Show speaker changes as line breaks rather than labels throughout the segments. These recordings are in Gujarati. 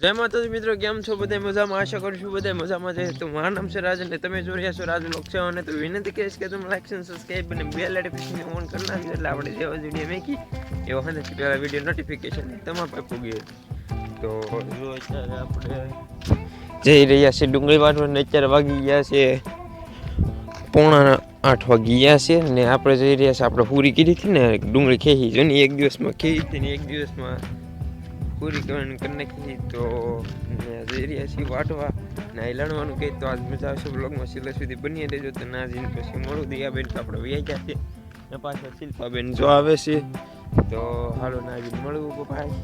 જય માતાજી મિત્રો, કેમ છો? બધા મજામાં? આશા કરું છું બધા મજામાં છે. તો મારું નામ છે રાજ અને તમે જોઈ રહ્યા છો રાજ વ્લોગ છે. અને તો વિનંતી કરીશ કે તમે લાઈક અને સબસ્ક્રાઈબ અને બેલ નોટિફિકેશન ઓન કરી નાખજો, એટલે આપણે જેવા વિડીયો મેકી એવો હને પહેલા વિડીયો નોટિફિકેશન તમારા પાસે પૂગી. તો જો અત્યારે આપણે જઈ રહ્યા છે ડુંગળી વાટવાને. અત્યારે વાગી ગયા છે 7:45 વાગી ગયા છે ને આપણે જઈ રહ્યા છે. આપણે પૂરી કરી હતી ને ડુંગળી ખેઈ જો ને, એક દિવસમાં ખેઈ હતી ને એક દિવસમાં પૂરી કરવાની કરી નાખી. તો જઈ રહ્યા છીએ વાટવા ને લણવાનું કહી. તો આજ મજા આવશે બ્લોગમાં, છેલ્લા સુધી બની રહેજો. તો ના જઈને પછી મળું દિયાબેન, તો આપણે વૈયા ગયા છે ને પાછળ શિલ્પાબેન જો આવે છે. તો હાલો ના જઈને મળવું ભાઈ.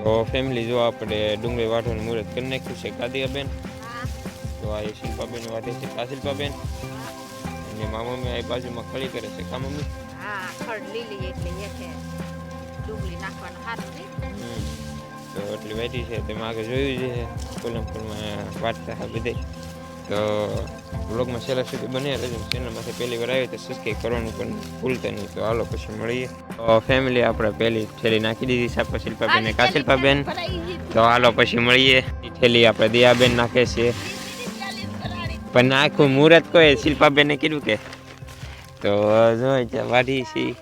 તો ફેમિલી જો આપણે ડુંગળી વાટવાનું મુહૂર્ત કરી નાખ્યું છે કાદિયાબેન. તો આ શિલ્પાબેન વાટે છે, કા શિલ્પાબેન અને મા મમ્મી આ બાજુમાં ખડી કરે છે. કા મમ્મી?
હા, ખડ લીલી એટલે એકે ડુંગળી નાખવાનું સારું છે.
તો એટલી વાટી છે તમે આગળ જોયું છે કોલમપુરમાં વાટતા હા બધે. તો વ્લોગમાં છેલ્લા સુધી બને રહેજો. ચેનલમાંથી પહેલી વાર આવી તો સબસ્ક્રાઈબ કરવાનું પણ ભૂલતા નહીં. તો હાલો પછી મળીએ. તો ફેમિલી આપણે પહેલી થેલી નાખી દીધી છે આપણે શિલ્પાબેન ને કા શિલ્પાબેન. તો હાલો પછી મળીએ. થેલી આપણે દિયાબેન નાખે છે પણ આખું મુહૂર્ત કોઈ શિલ્પાબેને કીધું કે. તો જો ત્યાં વાઢી છીએ.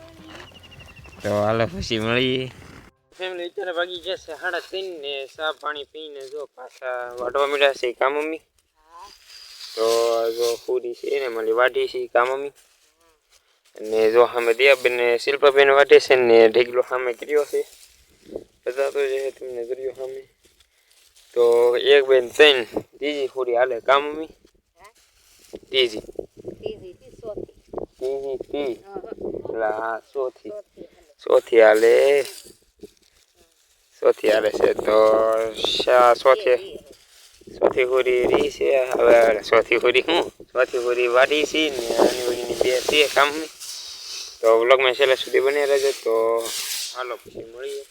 તો હાલો પછી મળીએ. ફેમિલી અત્યારે વાગી ગયા છે 3:30 ને ચા પાણી પીને જો પાછા વાટવા મળ્યા છે. કા મમ્મી? તો જો પૂરી છે ને મળી વાઢી છે. કા મમ્મી? અને જો સામે દિયાબેન ને શિલ્પાબેન વાટે છે ને ઢેગલો સામે કર્યો છે. બધા તો જે તમને કર્યો સામે. તો એક બેન 3 ત્રીજી પૂરી હાલે. કા મમ્મી? ત્રીજી ચોથી હાલે. ચોથી હાલે છે. તો ચોથી પૂરી રી છે. હવે ચોથી પૂરી વાટી છે ને આની ઓળીની 2 છે. કામ તો વ્લોગમાં છેલ્લા સુધી બની રહેજો. તો હાલો પછી મળીએ.